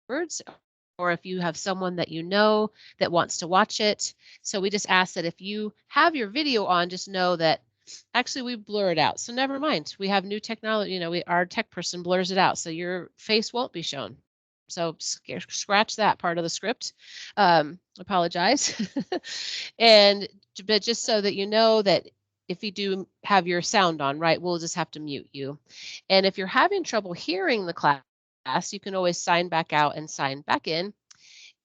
afterwards, or if you have someone that you know that wants to watch it. So we just ask that if you have your video on, just know that actually we blur it out. So never mind. We have new technology, our tech person blurs it out, so your face won't be shown. So scratch that part of the script. Apologize. But just so that you know that if you do have your sound on, right, we'll just have to mute you. And if you're having trouble hearing the class, you can always sign back out and sign back in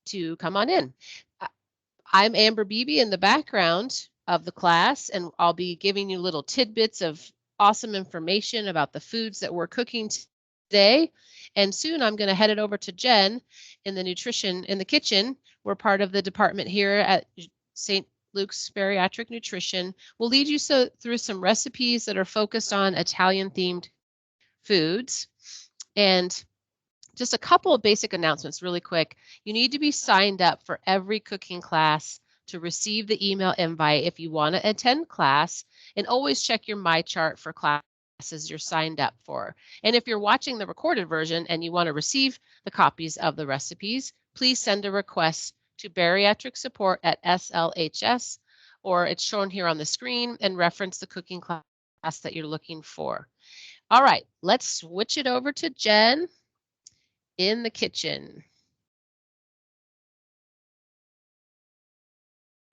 to come on in. I'm Amber Beebe in the background of the class, and I'll be giving you little tidbits of awesome information about the foods that we're cooking today. And soon I'm going to head it over to Jen in the kitchen. We're part of the department here at St. Luke's Bariatric Nutrition. We'll lead you through some recipes that are focused on Italian themed foods. And just a couple of basic announcements really quick. You need to be signed up for every cooking class to receive the email invite if you want to attend class, and always check your MyChart for classes you're signed up for. And if you're watching the recorded version and you want to receive the copies of the recipes, please send a request to bariatric support at SLHS, or it's shown here on the screen, and reference the cooking class that you're looking for. All right, let's switch it over to Jen in the kitchen.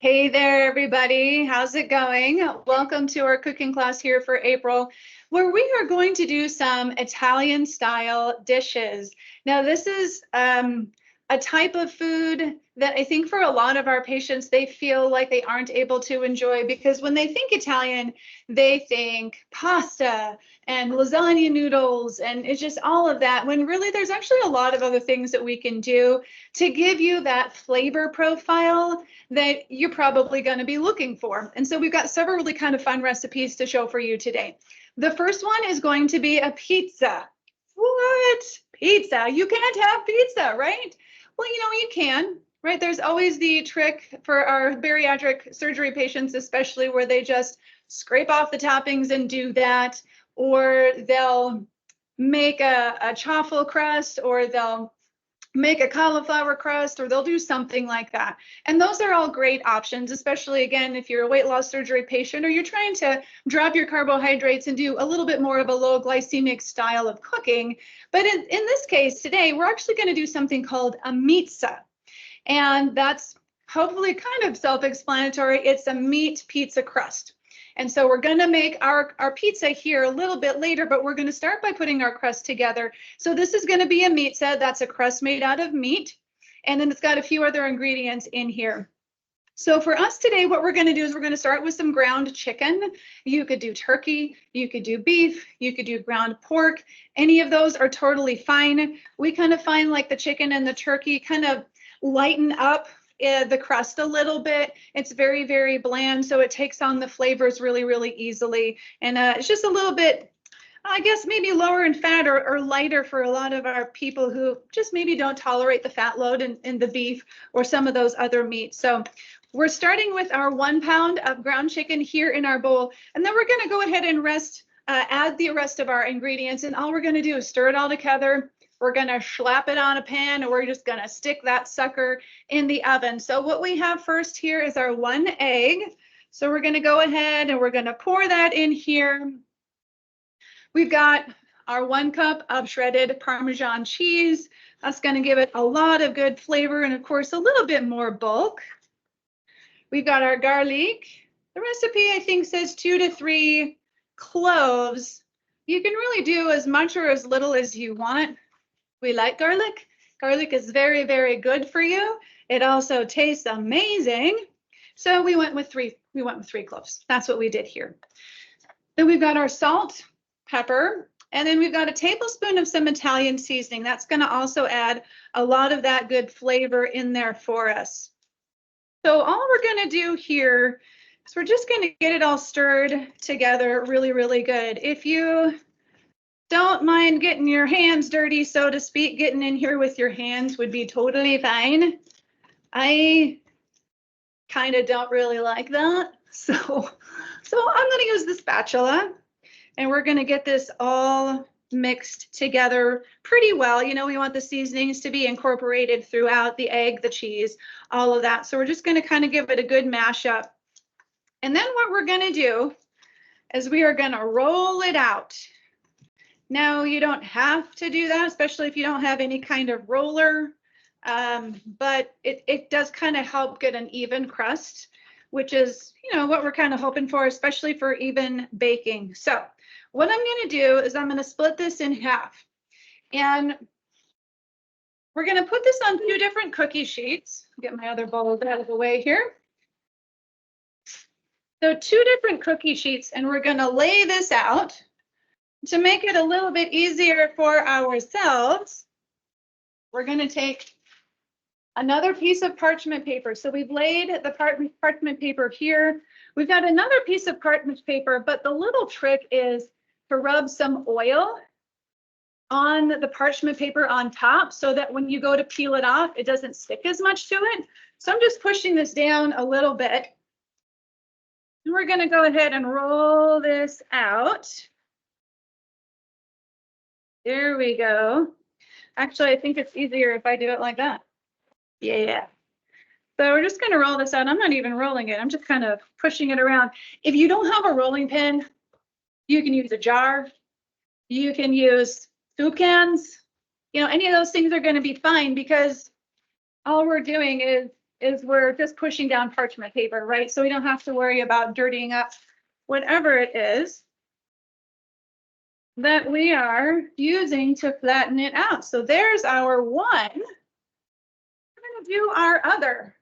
Hey there, everybody. How's it going? Welcome to our cooking class here for April, where we are going to do some Italian style dishes. Now, this is a type of food that I think for a lot of our patients, they feel like they aren't able to enjoy, because when they think Italian, they think pasta and lasagna noodles, and it's just all of that, when really there's actually a lot of other things that we can do to give you that flavor profile that you're probably going to be looking for. And so we've got several really kind of fun recipes to show for you today. The first one is going to be a pizza. What? Pizza? You can't have pizza, right? Well, you can, right? There's always the trick for our bariatric surgery patients, especially, where they just scrape off the toppings and do that, or they'll make a chaffle crust, or they'll make a cauliflower crust, or they'll do something like that. And those are all great options, especially, again, if you're a weight loss surgery patient, or you're trying to drop your carbohydrates and do a little bit more of a low glycemic style of cooking. But in this case today, we're actually going to do something called a pizza. And that's hopefully kind of self-explanatory. It's a meat pizza crust. And so we're going to make our pizza here a little bit later, but we're going to start by putting our crust together. So this is going to be a pizza. That's a crust made out of meat. And then it's got a few other ingredients in here. So for us today, what we're going to do is we're going to start with some ground chicken. You could do turkey, you could do beef, you could do ground pork. Any of those are totally fine. We kind of find like the chicken and the turkey kind of lighten up the crust a little bit. It's very, very bland, so it takes on the flavors really, really easily. And it's just a little bit, I guess, maybe lower in fat, or lighter for a lot of our people who just maybe don't tolerate the fat load in the beef or some of those other meats. So we're starting with our 1 pound of ground chicken here in our bowl, and then we're going to go ahead and add the rest of our ingredients, and all we're going to do is stir it all together. We're going to slap it on a pan, and we're just going to stick that sucker in the oven. So what we have first here is our 1 egg. So we're going to go ahead and we're going to pour that in here. We've got our 1 cup of shredded Parmesan cheese. That's going to give it a lot of good flavor and, of course, a little bit more bulk. We've got our garlic. The recipe, I think, says 2 to 3 cloves. You can really do as much or as little as you want. We like garlic. Garlic is very, very good for you. It also tastes amazing. So we went with 3 cloves. That's what we did here. Then we've got our salt, pepper, and then we've got a tablespoon of some Italian seasoning. That's going to also add a lot of that good flavor in there for us. So all we're going to do here is we're just going to get it all stirred together really, really good. If you don't mind getting your hands dirty, so to speak, getting in here with your hands would be totally fine. I kind of don't really like that. So I'm going to use the spatula, and we're going to get this all mixed together pretty well. You know, we want the seasonings to be incorporated throughout the egg, the cheese, all of that. So we're just going to kind of give it a good mash up. And then what we're going to do is we are going to roll it out. Now, you don't have to do that, especially if you don't have any kind of roller, but it does kind of help get an even crust, which is, you know, what we're kind of hoping for, especially for even baking. So what I'm going to do is I'm going to split this in half. And we're going to put this on 2 different cookie sheets. Get my other bowls out of the way here. So 2 different cookie sheets, and we're going to lay this out. To make it a little bit easier for ourselves, we're going to take another piece of parchment paper. So we've laid the parchment paper here. We've got another piece of parchment paper, but the little trick is to rub some oil on the parchment paper on top so that when you go to peel it off, it doesn't stick as much to it. So I'm just pushing this down a little bit. And we're going to go ahead and roll this out. There we go. Actually, I think it's easier if I do it like that. Yeah. So we're just going to roll this out. I'm not even rolling it. I'm just kind of pushing it around. If you don't have a rolling pin, you can use a jar. You can use soup cans. You know, any of those things are going to be fine because all we're doing is we're just pushing down parchment paper, right? So we don't have to worry about dirtying up whatever it is that we are using to flatten it out. So there's our one. We're going to do our other.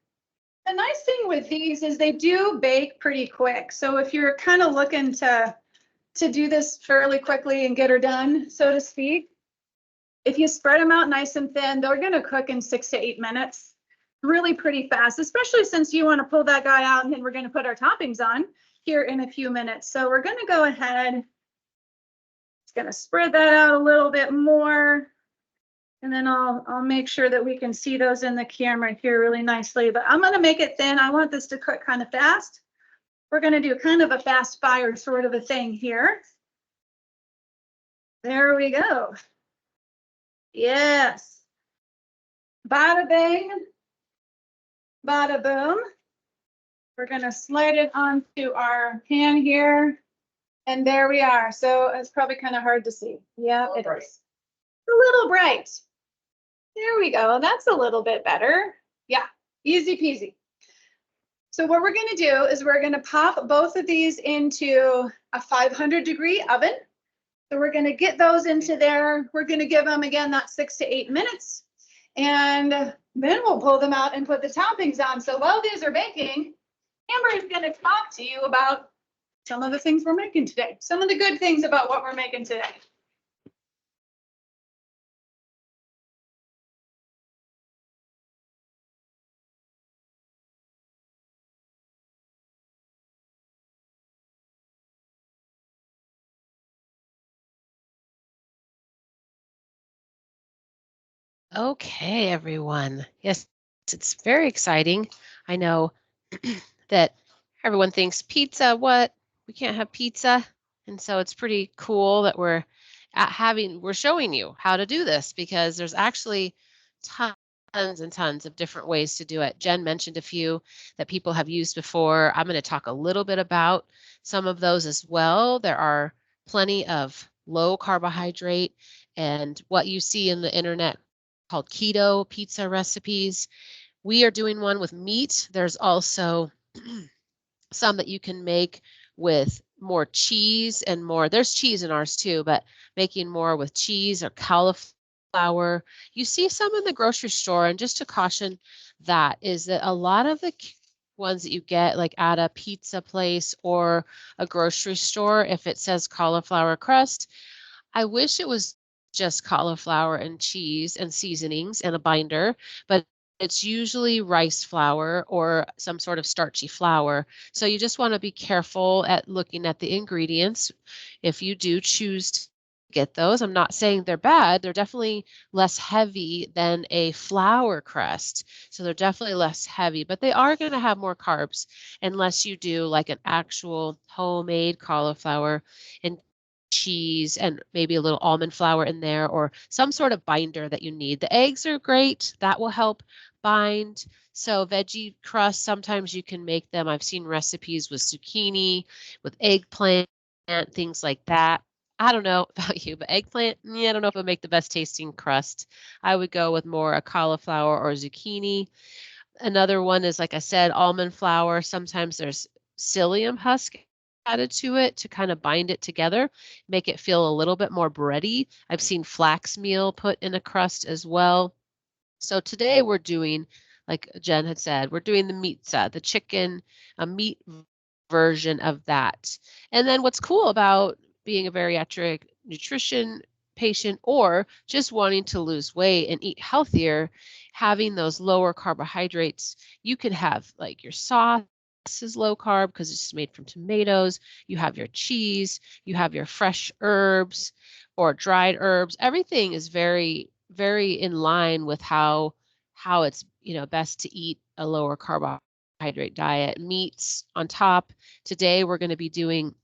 The nice thing with these is they do bake pretty quick. So if you're kind of looking to do this fairly quickly and get her done, so to speak, if you spread them out nice and thin, they're going to cook in 6 to 8 minutes. Really pretty fast, especially since you want to pull that guy out and then we're going to put our toppings on here in a few minutes. So we're going to go ahead. Just going to spread that out a little bit more. And then I'll make sure that we can see those in the camera here really nicely. But I'm going to make it thin. I want this to cook kind of fast. We're going to do kind of a fast fire sort of a thing here. There we go. Yes. Bada bang, bada boom. We're going to slide it onto our pan here. And there we are. So it's probably kind of hard to see. Yeah, it is. A little bright. There we go. That's a little bit better. Yeah, easy peasy. So what we're going to do is we're going to pop both of these into a 500-degree oven. So we're going to get those into there. We're going to give them, again, that 6 to 8 minutes. And then we'll pull them out and put the toppings on. So while these are baking, Amber is going to talk to you about some of the things we're making today. Some of the good things about what we're making today. Okay, everyone. Yes, it's very exciting. I know that everyone thinks pizza, what? We can't have pizza. And so it's pretty cool that we're showing you how to do this because there's actually tons and tons of different ways to do it. Jen mentioned a few that people have used before. I'm going to talk a little bit about some of those as well. There are plenty of low carbohydrate and what you see in the internet called keto pizza recipes. We are doing one with meat. There's also some that you can make with more cheese and more. There's cheese in ours too, but making more with cheese or cauliflower. You see some in the grocery store, and just to caution that is that a lot of the ones that you get like at a pizza place or a grocery store, if it says cauliflower crust, I wish it was just cauliflower and cheese and seasonings and a binder, but it's usually rice flour or some sort of starchy flour. So you just want to be careful at looking at the ingredients if you do choose to get those. I'm not saying they're bad. They're definitely less heavy than a flour crust. So they're definitely less heavy, but they are going to have more carbs unless you do like an actual homemade cauliflower. And cheese and maybe a little almond flour in there or some sort of binder that you need. The eggs are great. That will help bind. So veggie crust, sometimes you can make them. I've seen recipes with zucchini, with eggplant, things like that. I don't know about you, but eggplant, I don't know if it'll make the best tasting crust. I would go with more a cauliflower or zucchini. Another one is, like I said, almond flour. Sometimes there's psyllium husk added to it to kind of bind it together, make it feel a little bit more bready. I've seen flax meal put in a crust as well. So today we're doing, like Jen had said, we're doing the pizza, the chicken, a meat version of that. And then what's cool about being a bariatric nutrition patient or just wanting to lose weight and eat healthier, having those lower carbohydrates, you can have like your sauce is low carb because it's made from tomatoes. You have your cheese, you have your fresh herbs or dried herbs. Everything is very, very in line with how it's best to eat a lower carbohydrate diet. Meats on top. Today we're going to be doing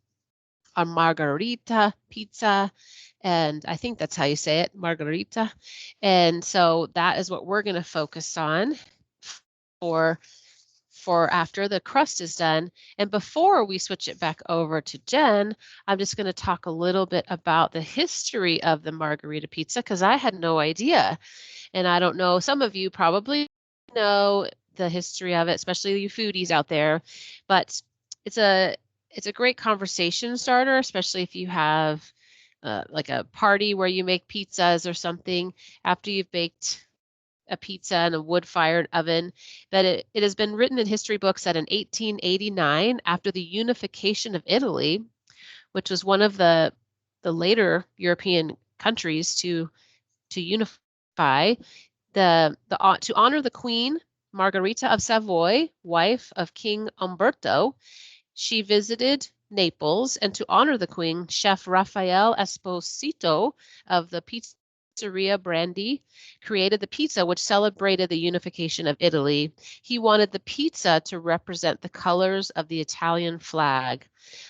a margarita pizza, and I think that's how you say it, margarita. And so that is what we're going to focus on for after the crust is done. And before we switch it back over to Jen, I'm just going to talk a little bit about the history of the margarita pizza because I had no idea. And I don't know, some of you probably know the history of it, especially you foodies out there, but it's a great conversation starter, especially if you have like a party where you make pizzas or something after you've baked a pizza in a wood-fired oven, that it has been written in history books that in 1889, after the unification of Italy, which was one of the later European countries to unify, to honor the Queen Margherita of Savoy, wife of King Umberto, she visited Naples, and to honor the Queen, Chef Rafael Esposito of the Pizzeria Brandy created the pizza, which celebrated the unification of Italy. He wanted the pizza to represent the colors of the Italian flag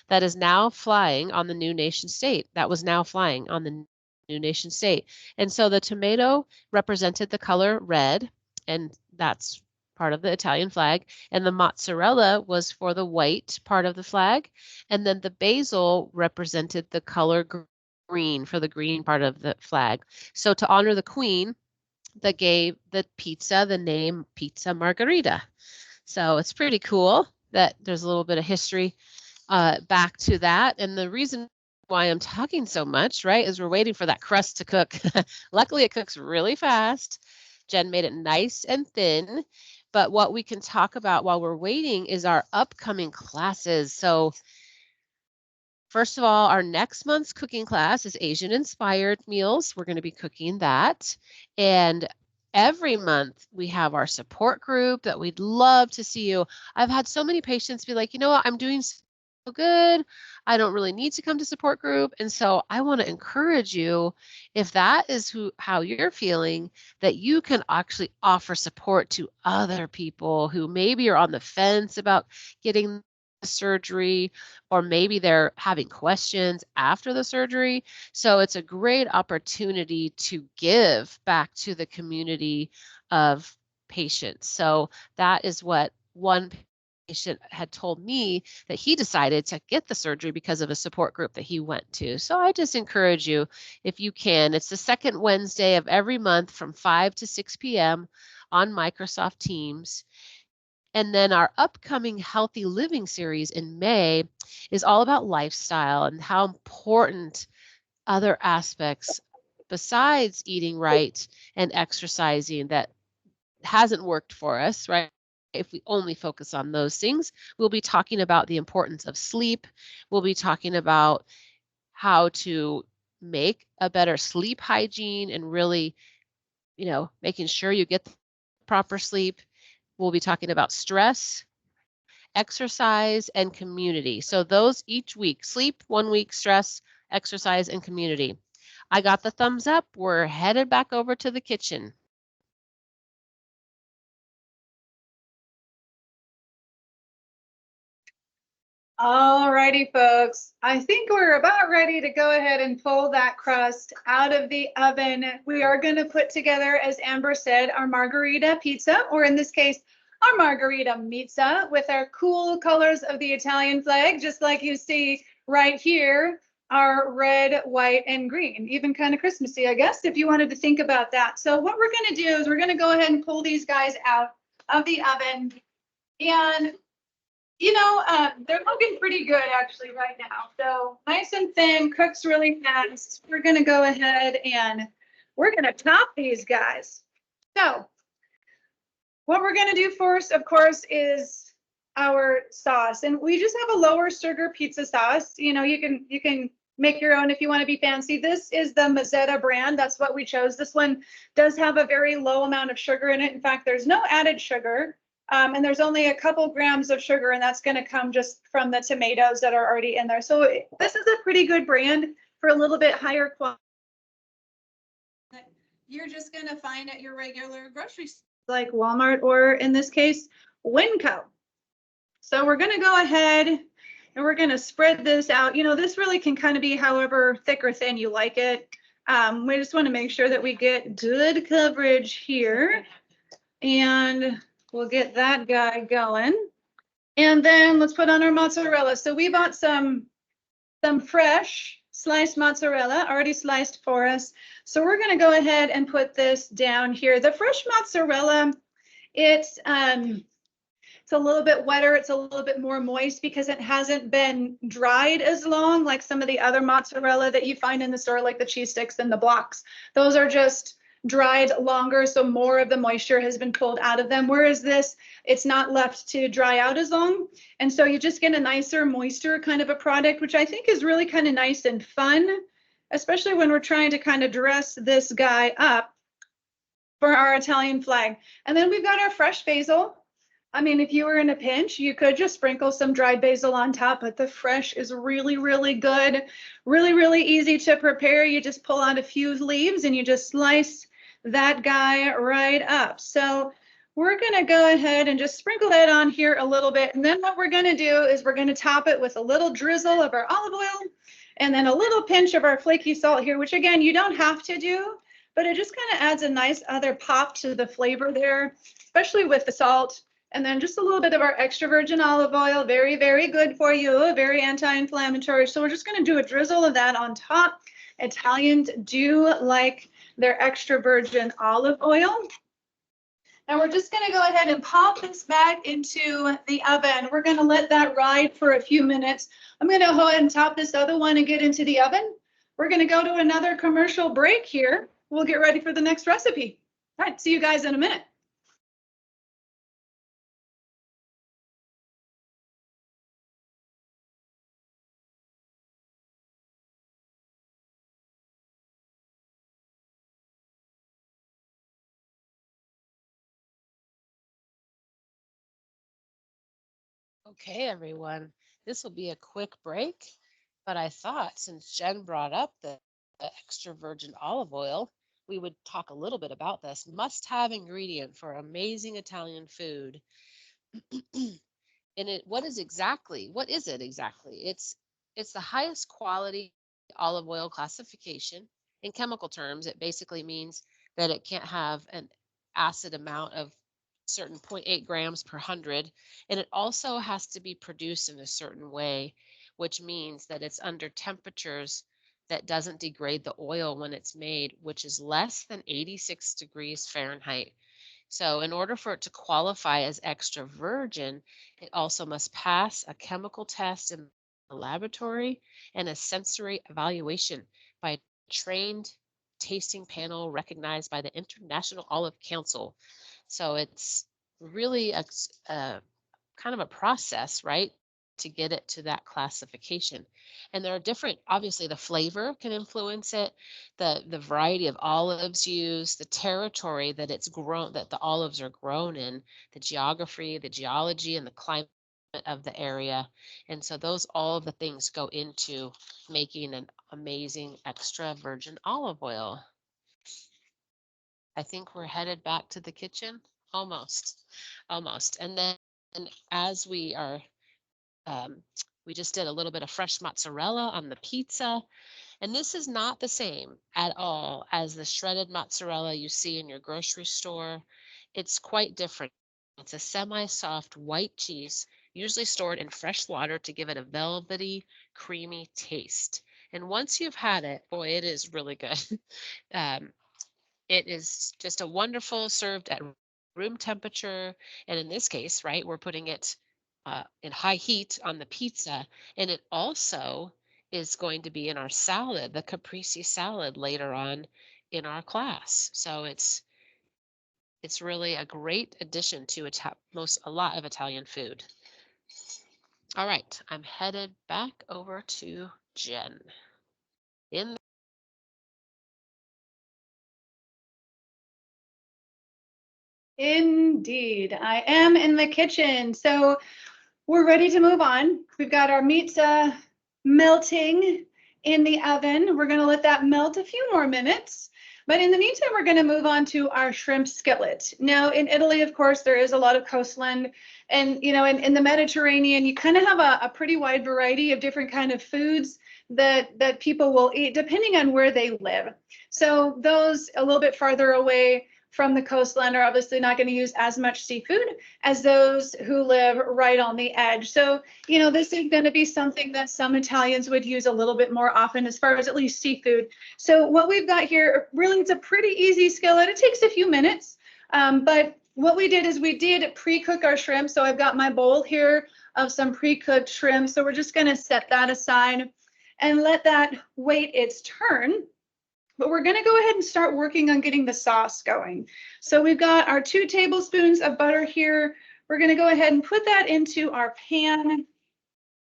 that is now flying on the new nation state. That was now flying on the new nation state. And so the tomato represented the color red, and that's part of the Italian flag. And the mozzarella was for the white part of the flag. And then the basil represented the color green for the green part of the flag. So to honor the queen, that gave the pizza the name Pizza Margherita. So it's pretty cool that there's a little bit of history back to that. And the reason why I'm talking so much, right, is we're waiting for that crust to cook. Luckily, it cooks really fast. Jen made it nice and thin. But what we can talk about while we're waiting is our upcoming classes. So first of all, our next month's cooking class is Asian inspired meals. We're going to be cooking that. And every month we have our support group that we'd love to see you. I've had so many patients be like, you know what, I'm doing so good. I don't really need to come to support group. And so I want to encourage you, if that is how you're feeling, that you can actually offer support to other people who maybe are on the fence about getting surgery, or maybe they're having questions after the surgery. So it's a great opportunity to give back to the community of patients. So that is what one patient had told me, that he decided to get the surgery because of a support group that he went to. So I just encourage you, if you can, it's the second Wednesday of every month from 5 to 6 p.m. on Microsoft Teams. And then our upcoming Healthy Living series in May is all about lifestyle and how important other aspects besides eating right and exercising that hasn't worked for us, right? If we only focus on those things, we'll be talking about the importance of sleep. We'll be talking about how to make a better sleep hygiene and really, making sure you get the proper sleep. We'll be talking about stress, exercise, and community. So those each week: sleep 1 week, stress, exercise, and community. I got the thumbs up. We're headed back over to the kitchen. All righty, folks. I think we're about ready to go ahead and pull that crust out of the oven. We are going to put together, as Amber said, our margarita pizza, or in this case, our margarita pizza with our cool colors of the Italian flag, just like you see right here, our red, white, and green. Even kind of Christmassy, I guess, if you wanted to think about that. So what we're going to do is we're going to go ahead and pull these guys out of the oven. And they're looking pretty good actually right now. So nice and thin, cooks really fast. We're going to go ahead and we're going to top these guys. So what we're going to do first, of course, is our sauce. And we just have a lower sugar pizza sauce. You can make your own if you want to be fancy. This is the Mazzetta brand. That's what we chose. This one does have a very low amount of sugar in it. In fact, there's no added sugar. And there's only a couple grams of sugar, and that's going to come just from the tomatoes that are already in there. So this is a pretty good brand for a little bit higher quality. You're just going to find at your regular grocery store, like Walmart, or in this case, Winco. So we're going to go ahead and we're going to spread this out. This really can kind of be however thick or thin you like it. We just want to make sure that we get good coverage here. And we'll get that guy going. And then let's put on our mozzarella. So we bought some fresh sliced mozzarella, already sliced for us. So we're going to go ahead and put this down here. The fresh mozzarella, it's a little bit wetter. It's a little bit more moist because it hasn't been dried as long like some of the other mozzarella that you find in the store, like the cheese sticks and the blocks. Those are just dried longer, so more of the moisture has been pulled out of them. Whereas this, it's not left to dry out as long. And so you just get a nicer, moister kind of a product, which I think is really kind of nice and fun, especially when we're trying to kind of dress this guy up for our Italian flag. And then we've got our fresh basil. I mean, if you were in a pinch, you could just sprinkle some dried basil on top, but the fresh is really, really good. Really, really easy to prepare. You just pull out a few leaves and you just slice that guy right up. So we're going to go ahead and just sprinkle that on here a little bit. And then what we're going to do is we're going to top it with a little drizzle of our olive oil and then a little pinch of our flaky salt here, which again, you don't have to do, but it just kind of adds a nice other pop to the flavor there, especially with the salt. And then just a little bit of our extra virgin olive oil, very, very good for you, very anti-inflammatory. So we're just going to do a drizzle of that on top. Italians do like their extra virgin olive oil. And we're just going to go ahead and pop this back into the oven. We're going to let that ride for a few minutes. I'm going to go ahead and top this other one and get into the oven. We're going to go to another commercial break here. We'll get ready for the next recipe. All right, see you guys in a minute. Okay, everyone, this will be a quick break, but I thought since Jen brought up the extra virgin olive oil, we would talk a little bit about this must-have ingredient for amazing Italian food. And what is it exactly? It's the highest quality olive oil classification. In chemical terms, it basically means that it can't have an acid amount of certain 0.8 grams per hundred, and it also has to be produced in a certain way, which means that it's under temperatures that doesn't degrade the oil when it's made, which is less than 86 degrees Fahrenheit. So, in order for it to qualify as extra virgin, it also must pass a chemical test in the laboratory and a sensory evaluation by a trained tasting panel recognized by the International Olive Council. So, it's really a kind of a process, right, to get it to that classification. And there are different, obviously the flavor can influence it, the variety of olives used, the territory that it's grown, that the olives are grown in, the geography, the geology, and the climate of the area. And so those, all of the things go into making an amazing extra virgin olive oil. I think we're headed back to the kitchen. Almost. And then as we are We just did a little bit of fresh mozzarella on the pizza. And this is not the same at all as the shredded mozzarella you see in your grocery store. It's quite different. It's a semi-soft white cheese, usually stored in fresh water to give it a velvety, creamy taste. And once you've had it, boy, it is really good. um, it is just a wonderful served at room temperature. And in this case, right, we're putting it in high heat on the pizza. And it also is going to be in our salad, the caprese salad later on in our class. So it's really a great addition to a lot of Italian food. All right, I'm headed back over to Jen. In Indeed, I am in the kitchen. So we're ready to move on. We've got our meats melting in the oven. We're going to let that melt a few more minutes. But in the meantime, we're going to move on to our shrimp skillet. Now, in Italy, of course, there is a lot of coastland. And, you know, in the Mediterranean, you kind of have a pretty wide variety of different kind of foods that people will eat depending on where they live. So those a little bit farther away from the coastline are obviously not going to use as much seafood as those who live right on the edge. So, you know, this is going to be something that some Italians would use a little bit more often as far as at least seafood. So what we've got here, really, it's a pretty easy skillet. It takes a few minutes, but what we did is we did pre-cook our shrimp. So I've got my bowl here of some pre-cooked shrimp. So we're just going to set that aside and let that wait its turn. But we're going to go ahead and start working on getting the sauce going. So we've got our 2 tablespoons of butter here. We're going to go ahead and put that into our pan.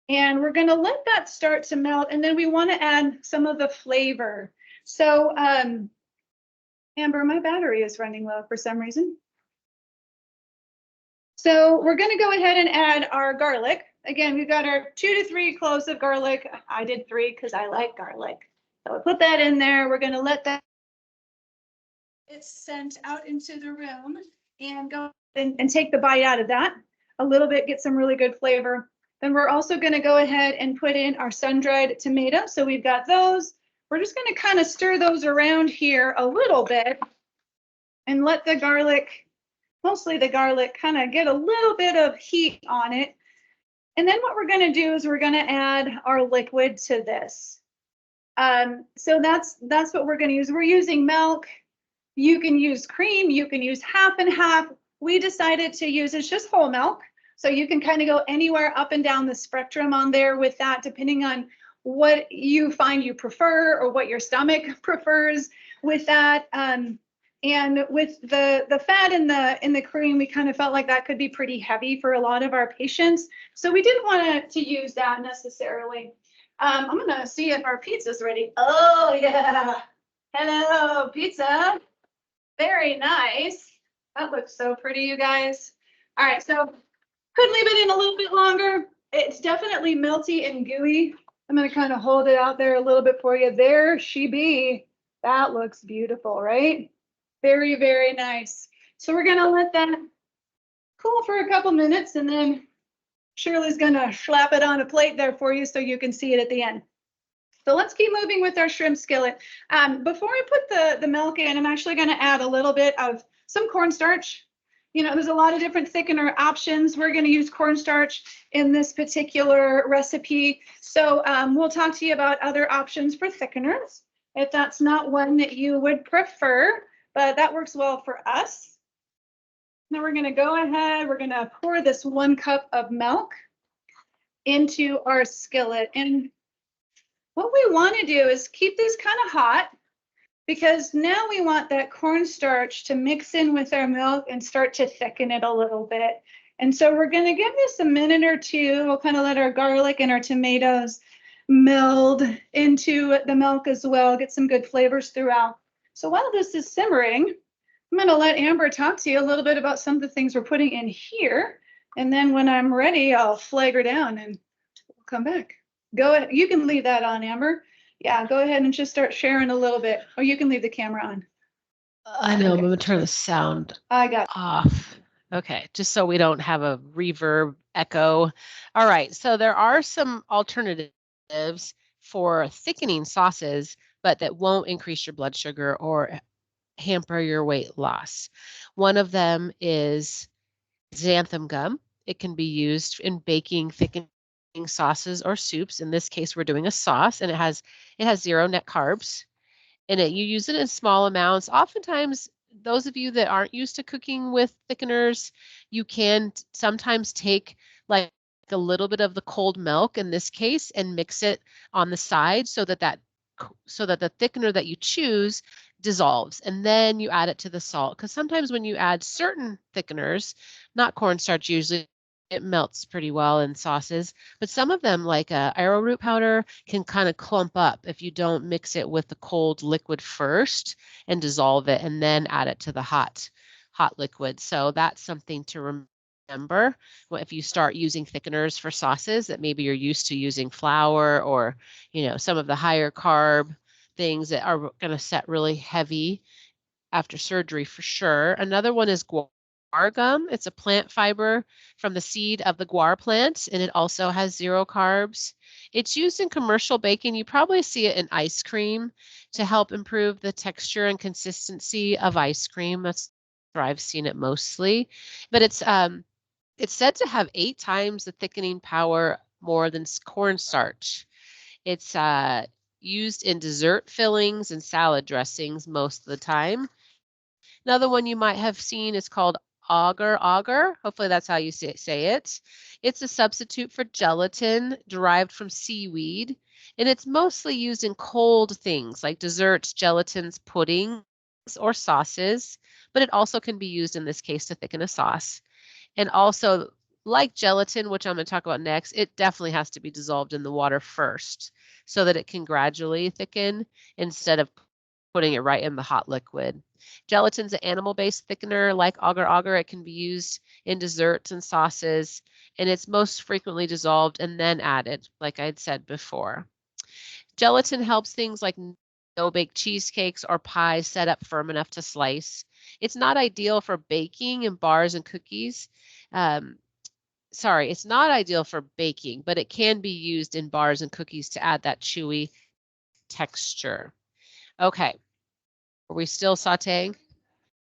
And we're going to let that start to melt. And then we want to add some of the flavor. So, Amber, my battery is running low for some reason. So we're going to go ahead and add our garlic. Again, we've got our 2 to 3 cloves of garlic. I did 3 because I like garlic. So we'll put that in there. We're going to let that it's sent out into the room and go and take the bite out of that a little bit, get some really good flavor. Then we're also going to go ahead and put in our sun-dried tomatoes. So we've got those. We're just going to kind of stir those around here a little bit and let the garlic, mostly the garlic, kind of get a little bit of heat on it. And then what we're going to do is we're going to add our liquid to this. So that's what we're going to use. We're using milk. You can use cream. You can use half and half. We decided to use it's just whole milk. So you can kind of go anywhere up and down the spectrum on there with that, depending on what you find you prefer or what your stomach prefers with that. And with the fat in the cream, we kind of felt like that could be pretty heavy for a lot of our patients. So we didn't want to use that necessarily. I'm going to see if our pizza's ready. Oh, yeah. Hello, pizza. Very nice. That looks so pretty, you guys. All right, so could leave it in a little bit longer. It's definitely melty and gooey. I'm going to kind of hold it out there a little bit for you. There she be. That looks beautiful, right? Very, very nice. So we're going to let that cool for a couple minutes, and then Shirley's going to slap it on a plate there for you so you can see it at the end. So let's keep moving with our shrimp skillet. Before I put the milk in, I'm actually going to add a little bit of some cornstarch. You know, there's a lot of different thickener options. We're going to use cornstarch in this particular recipe. So we'll talk to you about other options for thickeners if that's not one that you would prefer, but that works well for us. Now we're going to go ahead, we're going to pour this 1 cup of milk into our skillet. And what we want to do is keep this kind of hot, because now we want that cornstarch to mix in with our milk and start to thicken it a little bit. And so we're going to give this a minute or two. We'll kind of let our garlic and our tomatoes meld into the milk as well, get some good flavors throughout. So while this is simmering, I'm going to let Amber talk to you a little bit about some of the things we're putting in here. And then when I'm ready, I'll flag her down and we'll come back. Go ahead. You can leave that on, Amber. Yeah, go ahead and just start sharing a little bit. Or you can leave the camera on. I know, I'm going to turn the sound I got off. Okay, just so we don't have a reverb echo. All right, so there are some alternatives for thickening sauces, but that won't increase your blood sugar or hamper your weight loss. One of them is xanthan gum. It can be used in baking, thickening sauces or soups. In this case, we're doing a sauce, and it has zero net carbs in it. You use it in small amounts. Oftentimes, those of you that aren't used to cooking with thickeners, you can sometimes take like a little bit of the cold milk in this case and mix it on the side so that the thickener that you choose dissolves, and then you add it to the salt. Because sometimes when you add certain thickeners, not cornstarch usually, it melts pretty well in sauces, but some of them, like arrowroot powder, can kind of clump up if you don't mix it with the cold liquid first and dissolve it and then add it to the hot liquid. So that's something to remember if you start using thickeners for sauces that maybe you're used to using flour or, some of the higher carb things that are going to set really heavy after surgery for sure. Another one is guar gum. It's a plant fiber from the seed of the guar plant, and it also has zero carbs. It's used in commercial baking. You probably see it in ice cream to help improve the texture and consistency of ice cream. That's where I've seen it mostly. But it's said to have 8 times the thickening power more than cornstarch. It's used in dessert fillings and salad dressings most of the time. Another one you might have seen is called agar. Hopefully that's how you say it. It's a substitute for gelatin derived from seaweed, and it's mostly used in cold things like desserts, gelatins, puddings, or sauces, but it also can be used in this case to thicken a sauce. And also, like gelatin, which I'm going to talk about next, it definitely has to be dissolved in the water first so that it can gradually thicken instead of putting it right in the hot liquid. Gelatin's an animal-based thickener like agar. It can be used in desserts and sauces, and it's most frequently dissolved and then added, like I'd said before. Gelatin helps things like no-bake cheesecakes or pies set up firm enough to slice. It's not ideal for baking in bars and cookies. It's not ideal for baking, but it can be used in bars and cookies to add that chewy texture. Okay, are we still sauteing?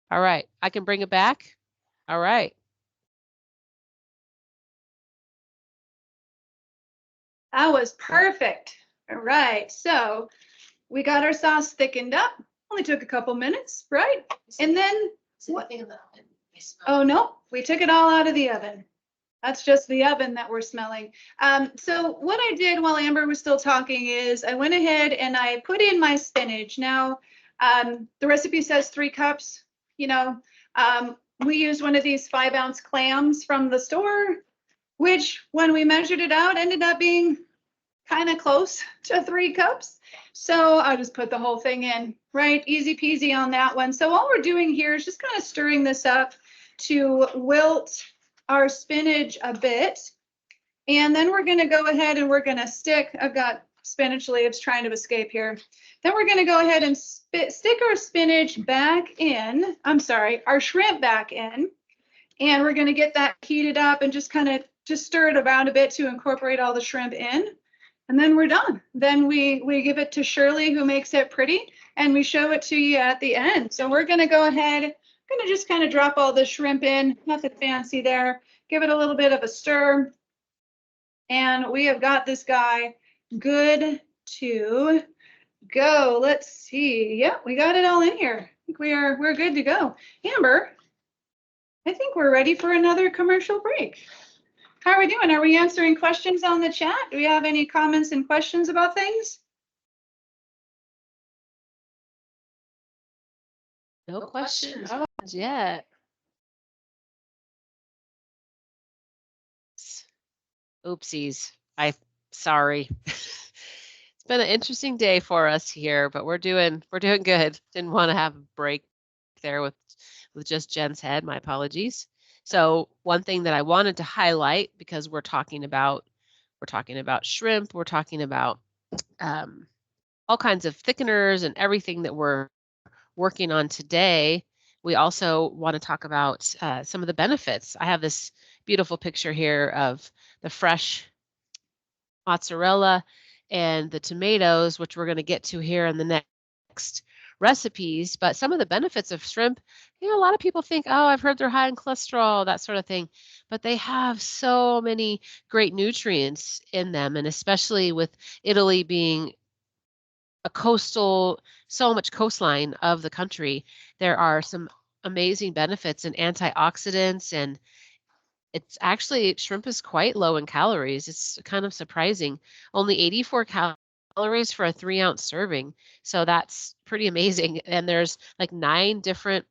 All right, I can bring it back. All right. That was perfect. All right. So we got our sauce thickened up. Only took a couple minutes, right? And then what? Oh no, we took it all out of the oven. That's just the oven that we're smelling. So what I did while Amber was still talking is I went ahead and I put in my spinach. Now, the recipe says 3 cups. We used one of these 5-ounce clams from the store, which when we measured it out ended up being kind of close to 3 cups. So I just put the whole thing in, right? Easy peasy on that one. So all we're doing here is just kind of stirring this up to wilt our spinach a bit. And then we're going to go ahead and we're going to stick, I've got spinach leaves trying to escape here. Then we're going to go ahead and stick our spinach back in, our shrimp back in. And we're going to get that heated up and just kind of just stir it around a bit to incorporate all the shrimp in. And then we're done. Then we give it to Shirley, who makes it pretty, and we show it to you at the end. So we're going to go ahead, going to just kind of drop all the shrimp in, nothing fancy there. Give it a little bit of a stir. And we have got this guy good to go. Let's see. Yep, we got it all in here. I think we're good to go. Amber, I think we're ready for another commercial break. How are we doing? Are we answering questions on the chat? Do we have any comments and questions about things? No questions yet. Oopsies. Sorry. It's been an interesting day for us here, but we're doing good. Didn't want to have a break there with just Jen's head. My apologies. So one thing that I wanted to highlight, because we're talking about shrimp, we're talking about all kinds of thickeners and everything that we're working on today. We also want to talk about some of the benefits. I have this beautiful picture here of the fresh mozzarella and the tomatoes, which we're going to get to here in the next recipes. But some of the benefits of shrimp, a lot of people think, oh, I've heard they're high in cholesterol, that sort of thing. But they have so many great nutrients in them. And especially with Italy being a coastal, so much coastline of the country, there are some amazing benefits and antioxidants, and it's actually shrimp is quite low in calories. It's kind of surprising. Only 84 calories for a 3-ounce serving. So that's pretty amazing. And there's like nine different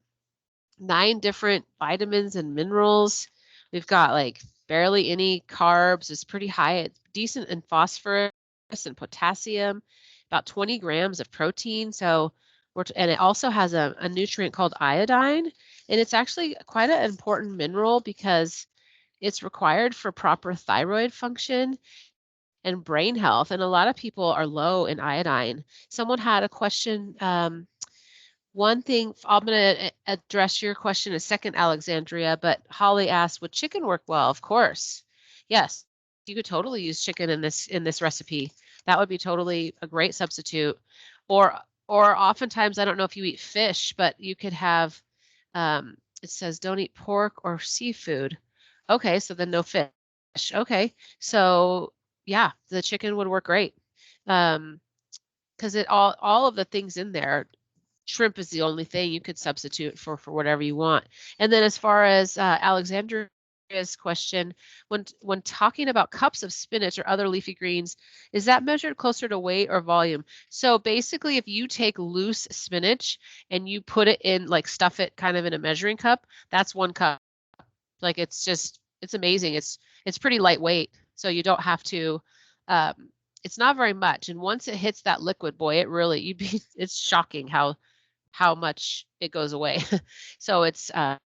vitamins and minerals. We've got like barely any carbs. It's pretty high. It's decent in phosphorus and potassium, about 20 grams of protein. So and it also has a nutrient called iodine. And it's actually quite an important mineral because it's required for proper thyroid function and brain health. And a lot of people are low in iodine. Someone had a question. One thing, I'm going to address your question in a second, Alexandria, but Holly asked, would chicken work well? Of course. Yes, you could totally use chicken in this recipe. That would be totally a great substitute. Or oftentimes, I don't know if you eat fish, but you could have, it says don't eat pork or seafood. Okay, so then no fish. Okay, so yeah, the chicken would work great. Because it all of the things in there, shrimp is the only thing you could substitute for whatever you want. And then as far as Alexandria's question, when talking about cups of spinach or other leafy greens, is that measured closer to weight or volume? So basically, if you take loose spinach and you put it in, like stuff it kind of in a measuring cup, that's 1 cup. Like it's amazing. It's pretty lightweight, so you don't have to. It's not very much, and once it hits that liquid, boy, it really it's shocking how much it goes away. So it's a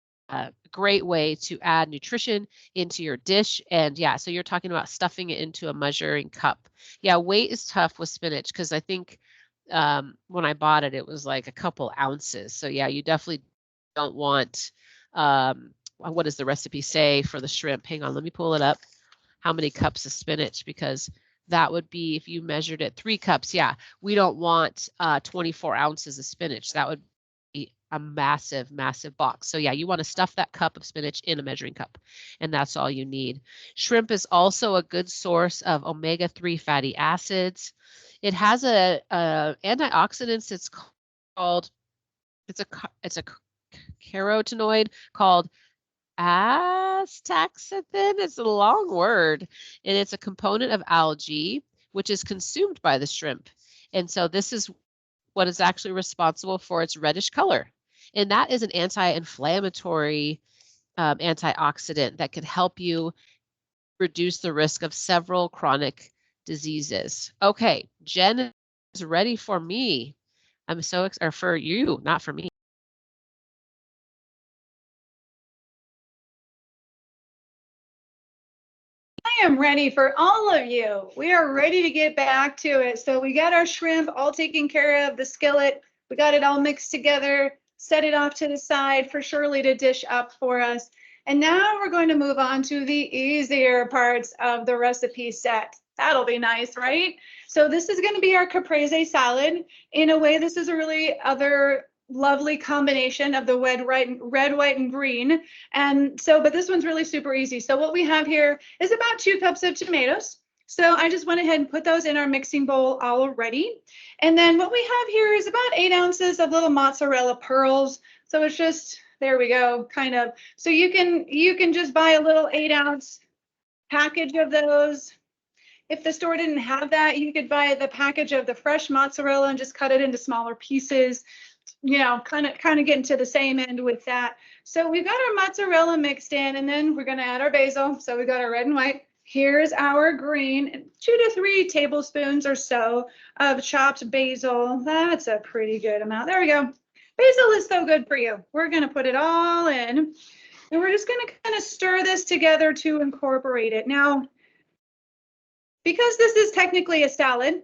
great way to add nutrition into your dish. And yeah, so you're talking about stuffing it into a measuring cup. Yeah, weight is tough with spinach because I think when I bought it, it was like a couple ounces. So yeah, you definitely don't want, what does the recipe say for the shrimp? Hang on, let me pull it up. How many cups of spinach? Because that would be, if you measured it 3 cups, yeah, we don't want 24 ounces of spinach. That would be a massive, massive box. So yeah, you want to stuff that cup of spinach in a measuring cup, and that's all you need. Shrimp is also a good source of omega-3 fatty acids. It has a antioxidants. Called it's a carotenoid called astaxanthin. It's a long word, and it's a component of algae, which is consumed by the shrimp. And so this is what is actually responsible for its reddish color. And that is an anti-inflammatory antioxidant that can help you reduce the risk of several chronic diseases. Okay, Jen is ready for me. I'm so excited, or for you, not for me. I am ready for all of you. We are ready to get back to it. So we got our shrimp all taken care of, the skillet. We got it all mixed together, set it off to the side for Shirley to dish up for us. And now we're going to move on to the easier parts of the recipe set. That'll be nice, right? So this is going to be our caprese salad. In a way, this is a really other lovely combination of the red, white, and green. And so, but this one's really super easy. So what we have here is about 2 cups of tomatoes. So I just went ahead and put those in our mixing bowl already. And then what we have here is about 8 ounces of little mozzarella pearls. So it's just, there we go, kind of. So you can just buy a little 8-ounce package of those. If the store didn't have that, you could buy the package of the fresh mozzarella and just cut it into smaller pieces. Kind of getting to the same end with that. So we've got our mozzarella mixed in, and then we're going to add our basil. So we got our red and white. Here's our green, 2 to 3 tablespoons or so of chopped basil. That's a pretty good amount. There we go. Basil is so good for you. We're going to put it all in, and we're just going to kind of stir this together to incorporate it. Now, because this is technically a salad,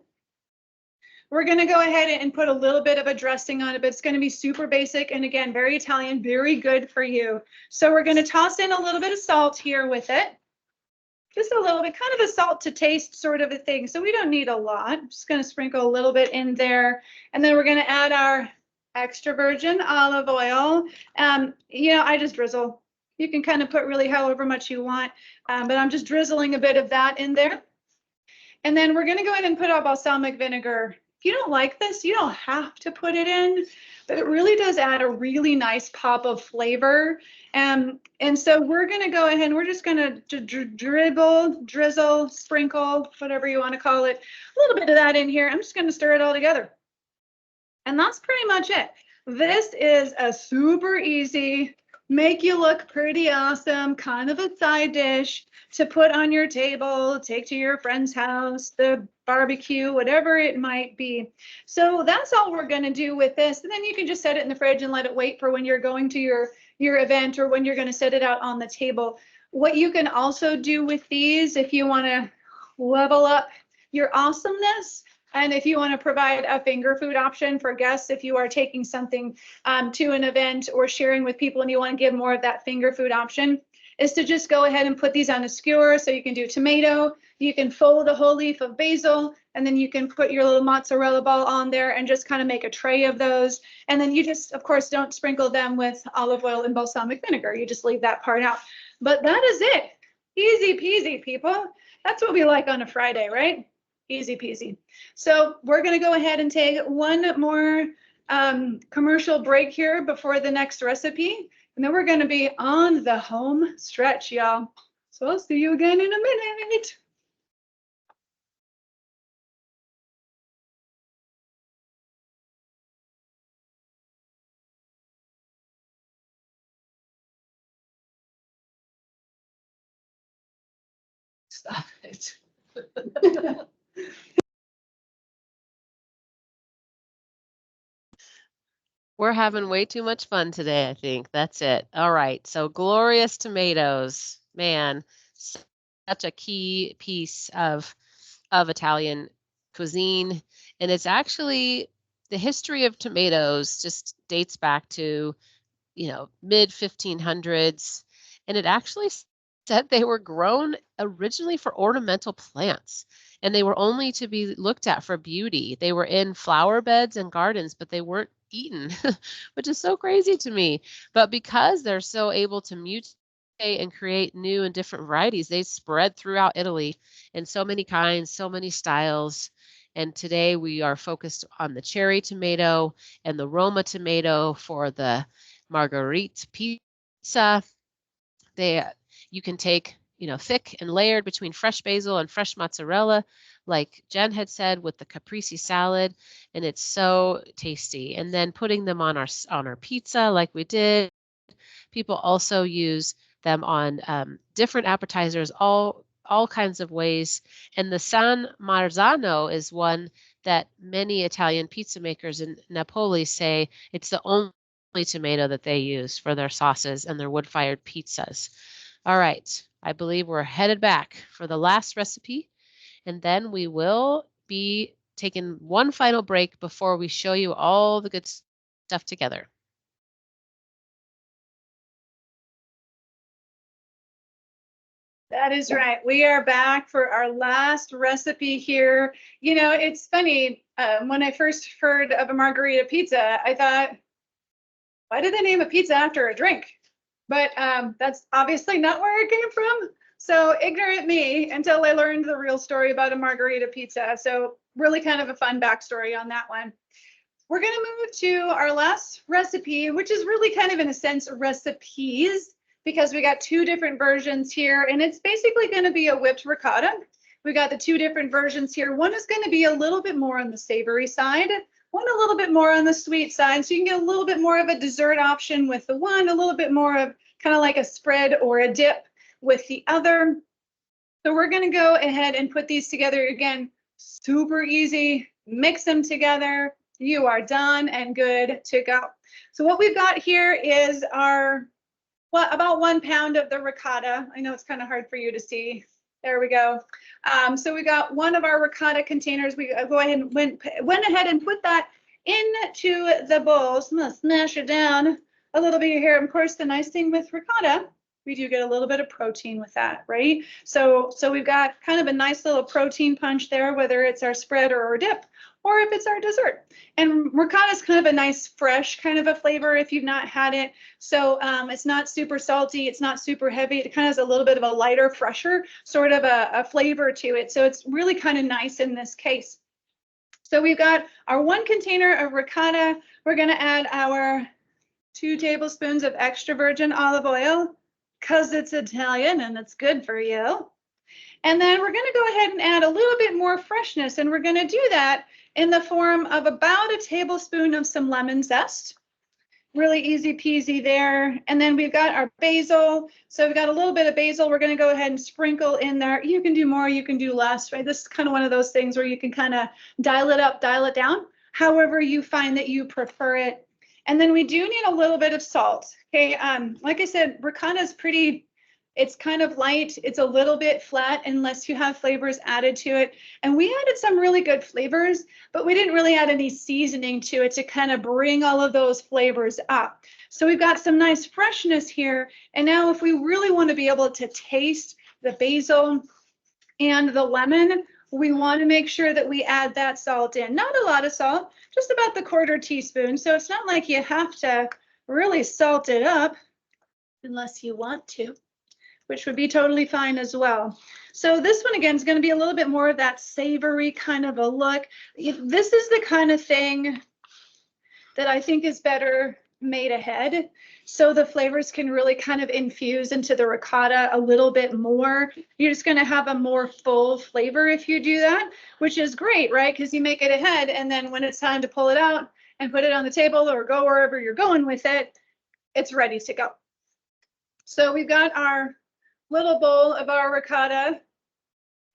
We're going to go ahead and put a little bit of a dressing on it, but it's going to be super basic. And again, very Italian, very good for you. So we're going to toss in a little bit of salt here with it. Just a little bit, kind of a salt to taste sort of a thing. So we don't need a lot. I'm just going to sprinkle a little bit in there. And then we're going to add our extra virgin olive oil. You know, I just drizzle. You can kind of put really however much you want, but I'm just drizzling a bit of that in there. And then we're going to go ahead and put our balsamic vinegar. If you don't like this, you don't have to put it in, but it really does add a really nice pop of flavor. And so we're going to go ahead and we're just going to drizzle, sprinkle, whatever you want to call it, a little bit of that in here. I'm just going to stir it all together. And that's pretty much it. This is a super easy, make you look pretty awesome, kind of a side dish to put on your table, take to your friend's house, the barbecue, whatever it might be. So that's all we're going to do with this. And then you can just set it in the fridge and let it wait for when you're going to your event or when you're going to set it out on the table. What you can also do with these, if you want to level up your awesomeness, and if you want to provide a finger food option for guests, if you are taking something to an event or sharing with people and you want to give more of that finger food option, is to just go ahead and put these on a skewer. So you can do tomato, you can fold a whole leaf of basil, and then you can put your little mozzarella ball on there and just kind of make a tray of those. And then you just, of course, don't sprinkle them with olive oil and balsamic vinegar. You just leave that part out. But that is it. Easy peasy, people. That's what we like on a Friday, right? Easy peasy. So we're going to go ahead and take one more commercial break here before the next recipe. And then we're going to be on the home stretch, y'all. So I'll see you again in a minute. Stop it. We're having way too much fun today, I think. That's it. All right. So glorious tomatoes. Man, such a key piece of Italian cuisine. And it's actually the history of tomatoes just dates back to, mid 1500s. And it actually said they were grown originally for ornamental plants and they were only to be looked at for beauty. They were in flower beds and gardens, but they weren't eaten, which is so crazy to me. But because they're so able to mutate and create new and different varieties, they spread throughout Italy in so many kinds, so many styles. And today we are focused on the cherry tomato and the Roma tomato for the Margherita pizza. You can take, thick and layered between fresh basil and fresh mozzarella, like Jen had said, with the caprese salad, and it's so tasty. And then putting them on our pizza, like we did. People also use them on different appetizers, all kinds of ways. And the San Marzano is one that many Italian pizza makers in Napoli say it's the only tomato that they use for their sauces and their wood-fired pizzas. All right, I believe we're headed back for the last recipe, and then we will be taking one final break before we show you all the good stuff together. That is right. We are back for our last recipe here. It's funny. When I first heard of a margherita pizza, I thought, why did they name a pizza after a drink? But that's obviously not where it came from. So ignorant me until I learned the real story about a margherita pizza. So really kind of a fun backstory on that one. We're going to move to our last recipe, which is really kind of in a sense recipes, because we got two different versions here, and it's basically going to be a whipped ricotta. We got the two different versions here. One is going to be a little bit more on the savory side, one a little bit more on the sweet side. So you can get a little bit more of a dessert option with the one, a little bit more of kind of like a spread or a dip with the other. So we're going to go ahead and put these together again. Super easy. Mix them together. You are done and good to go. So what we've got here is our, about 1 pound of the ricotta. I know it's kind of hard for you to see. There we go. So we got one of our ricotta containers. We go ahead and went ahead and put that into the bowl. So I'm gonna smash it down a little bit here. Of course, the nice thing with ricotta, we do get a little bit of protein with that, right? So we've got kind of a nice little protein punch there, whether it's our spread or our dip, or if it's our dessert. And ricotta is kind of a nice fresh kind of a flavor if you've not had it. So it's not super salty, it's not super heavy. It kind of has a little bit of a lighter, fresher sort of a flavor to it. So it's really kind of nice in this case. So we've got our 1 container of ricotta. We're going to add our 2 tablespoons of extra virgin olive oil because it's Italian and it's good for you. And then we're going to go ahead and add a little bit more freshness, and we're going to do that in the form of about a tablespoon of some lemon zest. Really easy peasy there. And then we've got our basil. So we've got a little bit of basil. We're going to go ahead and sprinkle in there. You can do more, you can do less, right? This is kind of one of those things where you can kind of dial it up, dial it down, however you find that you prefer it. And then we do need a little bit of salt. Okay, like I said, ricotta is pretty, it's kind of light. It's a little bit flat unless you have flavors added to it. And we added some really good flavors, but we didn't really add any seasoning to it to kind of bring all of those flavors up. So we've got some nice freshness here. And now if we really want to be able to taste the basil and the lemon, we want to make sure that we add that salt in. Not a lot of salt, just about the 1/4 teaspoon. So it's not like you have to really salt it up unless you want to, which would be totally fine as well. So this one again is going to be a little bit more of that savory kind of a look. This is the kind of thing that I think is better made ahead. So the flavors can really kind of infuse into the ricotta a little bit more. You're just going to have a more full flavor if you do that, which is great, right? Because you make it ahead, and then when it's time to pull it out and put it on the table or go wherever you're going with it, it's ready to go. So we've got our little bowl of our ricotta.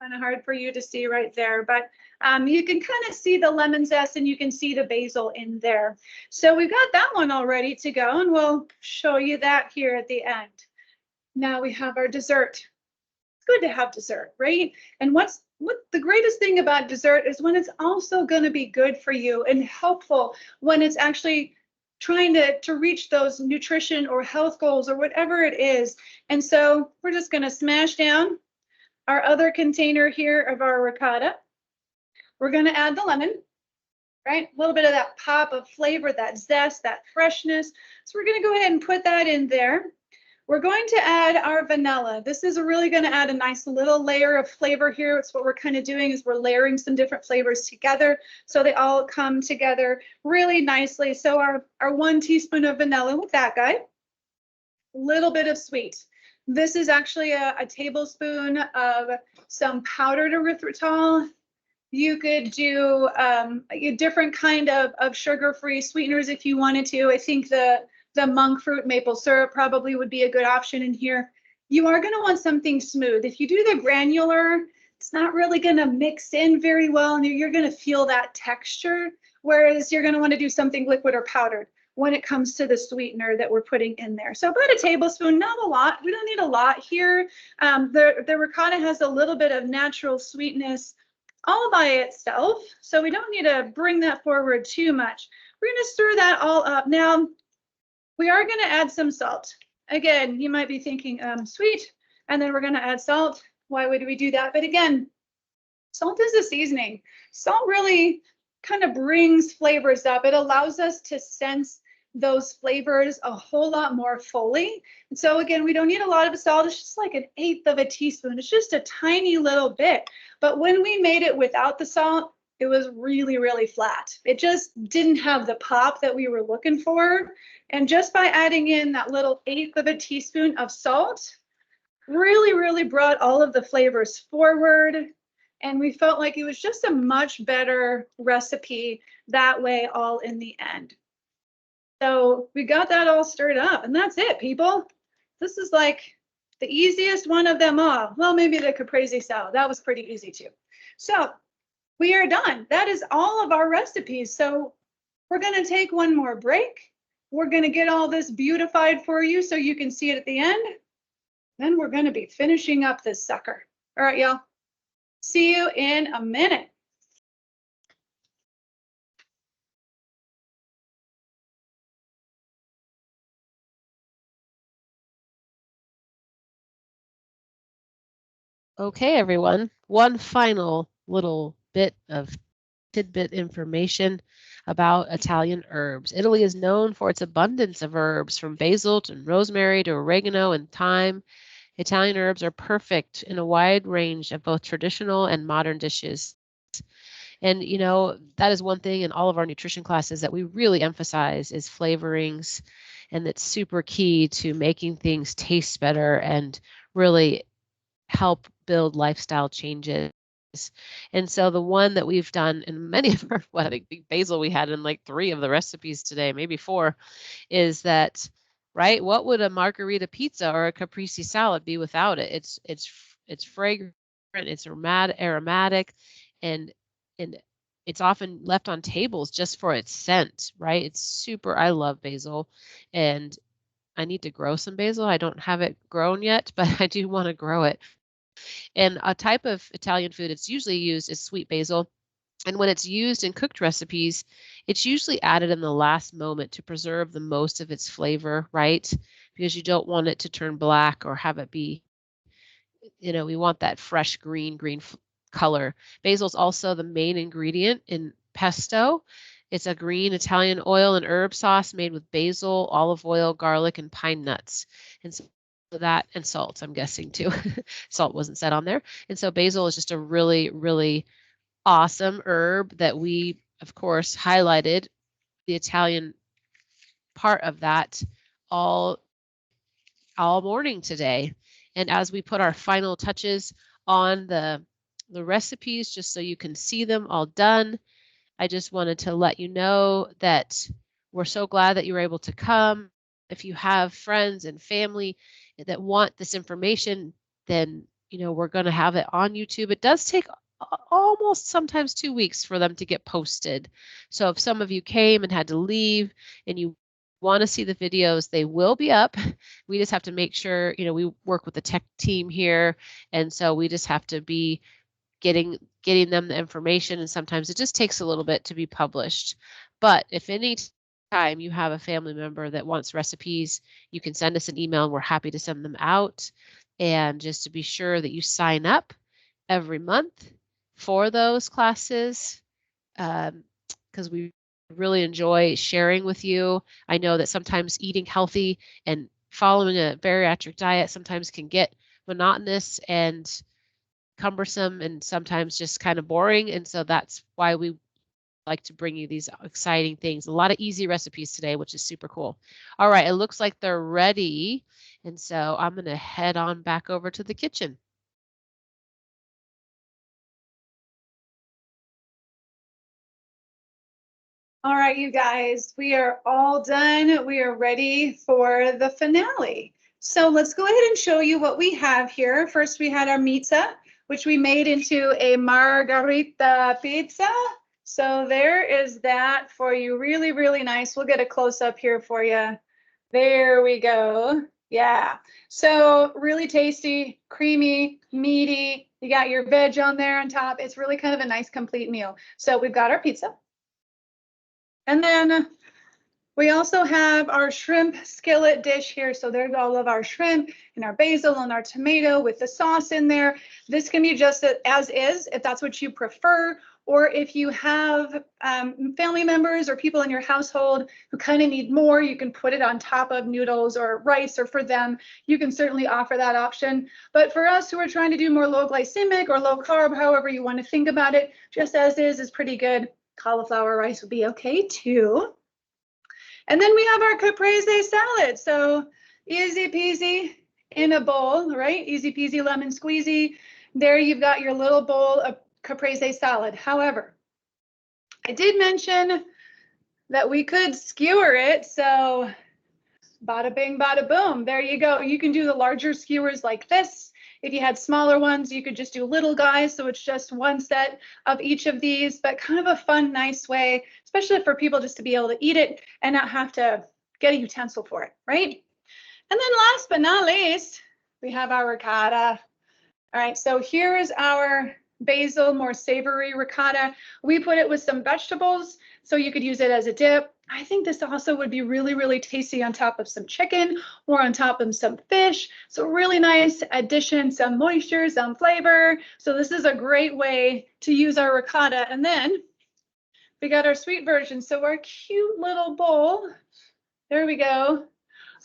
Kind of hard for you to see right there, but you can kind of see the lemon zest and you can see the basil in there. So we've got that one all ready to go, and we'll show you that here at the end. Now we have our dessert. It's good to have dessert, right? And what the greatest thing about dessert is when it's also going to be good for you and helpful when it's actually trying to reach those nutrition or health goals or whatever it is. And so we're just going to smash down our other container here of our ricotta. We're going to add the lemon, right? A little bit of that pop of flavor, that zest, that freshness. So we're going to go ahead and put that in there. We're going to add our vanilla. This is really going to add a nice little layer of flavor here. It's what we're kind of doing is we're layering some different flavors together so they all come together really nicely. So our 1 teaspoon of vanilla with that guy, a little bit of sweet. This is actually a tablespoon of some powdered erythritol. You could do a different kind of sugar-free sweeteners if you wanted to. I think the monk fruit maple syrup probably would be a good option in here. You are going to want something smooth. If you do the granular, it's not really going to mix in very well, and you're going to feel that texture, whereas you're going to want to do something liquid or powdered when it comes to the sweetener that we're putting in there. So about a tablespoon, not a lot. We don't need a lot here. The ricotta has a little bit of natural sweetness all by itself, so we don't need to bring that forward too much. We're going to stir that all up. Now, we are going to add some salt. Again, you might be thinking, sweet, and then we're going to add salt. Why would we do that? But again, salt is a seasoning. Salt really kind of brings flavors up. It allows us to sense those flavors a whole lot more fully. And so again, we don't need a lot of salt. It's just like 1/8 of a teaspoon. It's just a tiny little bit. But when we made it without the salt, it was really, really flat. It just didn't have the pop that we were looking for. And just by adding in that little 1/8 of a teaspoon of salt, really, really brought all of the flavors forward. And we felt like it was just a much better recipe that way all in the end. So we got that all stirred up, and that's it, people. This is like the easiest one of them all. Well, maybe the caprese salad. That was pretty easy too. So we are done. That is all of our recipes. So we're going to take one more break. We're going to get all this beautified for you so you can see it at the end. Then we're going to be finishing up this sucker. All right, y'all. See you in a minute. Okay, everyone. One final little bit of tidbit information about Italian herbs. Italy is known for its abundance of herbs, from basil to rosemary to oregano and thyme. Italian herbs are perfect in a wide range of both traditional and modern dishes. And that is one thing in all of our nutrition classes that we really emphasize is flavorings, and it's super key to making things taste better and really help build lifestyle changes. And so the one that we've done in many of our, well, I think basil we had in like 3 of the recipes today, maybe 4, is that, right? What would a margarita pizza or a caprese salad be without it? It's fragrant, it's aromatic, and and it's often left on tables just for its scent, right? It's super. I love basil, and I need to grow some basil. I don't have it grown yet, but I do want to grow it. And a type of Italian food it's usually used is sweet basil. And when it's used in cooked recipes, it's usually added in the last moment to preserve the most of its flavor, right? Because you don't want it to turn black or have it be, we want that fresh green color. Basil is also the main ingredient in pesto. It's a green Italian oil and herb sauce made with basil, olive oil, garlic, and pine nuts. And so that, and salt, I'm guessing too. Salt wasn't said on there. And so basil is just a really, really awesome herb that we, of course, highlighted the Italian part of that all all morning today. And as we put our final touches on the recipes, just so you can see them all done, I just wanted to let you know that we're so glad that you were able to come. If you have friends and family that want this information, then we're going to have it on YouTube. It does take almost sometimes 2 weeks for them to get posted. So if some of you came and had to leave and you want to see the videos, they will be up. We just have to make sure, we work with the tech team here, and so we just have to be getting them the information, and sometimes it just takes a little bit to be published. But if any time you have a family member that wants recipes, you can send us an email and we're happy to send them out. And just to be sure that you sign up every month for those classes, because we really enjoy sharing with you. I know that sometimes eating healthy and following a bariatric diet sometimes can get monotonous and cumbersome and sometimes just kind of boring. And so that's why we like to bring you these exciting things. A lot of easy recipes today, which is super cool. All right, it looks like they're ready. And so I'm going to head on back over to the kitchen. All right, you guys, we are all done. We are ready for the finale. So let's go ahead and show you what we have here. First, we had our pizza, which we made into a margarita pizza. So there is that for you. Really, really nice. We'll get a close up here for you. There we go. Yeah. So really tasty, creamy, meaty. You got your veg on there on top. It's really kind of a nice complete meal. So we've got our pizza. And then we also have our shrimp skillet dish here. So there's all of our shrimp and our basil and our tomato with the sauce in there. This can be just as is, if that's what you prefer, or if you have family members or people in your household who kind of need more, you can put it on top of noodles or rice, or for them, you can certainly offer that option. But for us who are trying to do more low glycemic or low carb, however you want to think about it, just as is pretty good. Cauliflower rice would be okay too. And then we have our caprese salad. So easy peasy in a bowl, right? Easy peasy lemon squeezy. There you've got your little bowl of caprese salad. However, I did mention that we could skewer it. So bada bing, bada boom. There you go. You can do the larger skewers like this. If you had smaller ones, you could just do little guys. So it's just one set of each of these, but kind of a fun, nice way, especially for people just to be able to eat it and not have to get a utensil for it, right? And then last but not least, we have our ricotta. All right, so here is our basil, more savory ricotta. We put it with some vegetables, so you could use it as a dip. I think this also would be really, really tasty on top of some chicken or on top of some fish. So really nice addition, some moisture, some flavor. So this is a great way to use our ricotta. And then we got our sweet version. So our cute little bowl, there we go,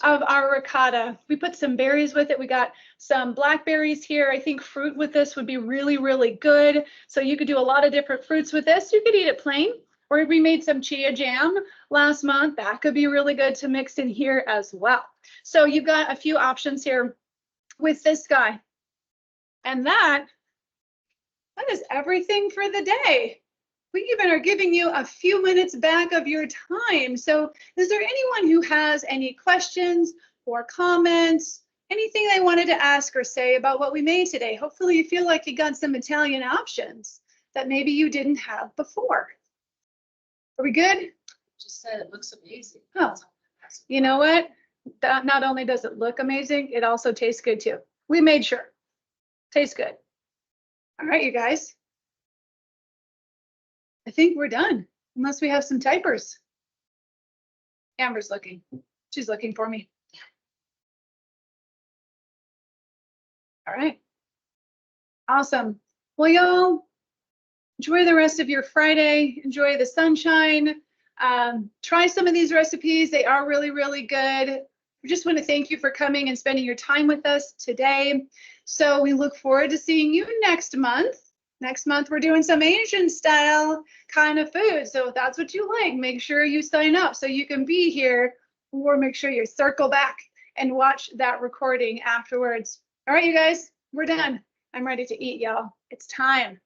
of our ricotta. We put some berries with it. We got some blackberries here. I think fruit with this would be really, really good. So you could do a lot of different fruits with this. You could eat it plain, or we made some chia jam last month. That could be really good to mix in here as well. So you've got a few options here with this guy. And that is everything for the day. We even are giving you a few minutes back of your time. So is there anyone who has any questions or comments, anything they wanted to ask or say about what we made today? Hopefully you feel like you got some Italian options that maybe you didn't have before. Are we good? Just said it looks amazing. Oh, you know what? That not only does it look amazing, it also tastes good too. We made sure. Tastes good. All right, you guys. I think we're done, unless we have some typers. Amber's looking. She's looking for me. All right. Awesome. Well, y'all, enjoy the rest of your Friday. Enjoy the sunshine. Try some of these recipes. They are really, really good. We just want to thank you for coming and spending your time with us today. So we look forward to seeing you next month. Next month, we're doing some Asian style kind of food. So if that's what you like, make sure you sign up so you can be here, or make sure you circle back and watch that recording afterwards. All right, you guys, we're done. I'm ready to eat, y'all. It's time.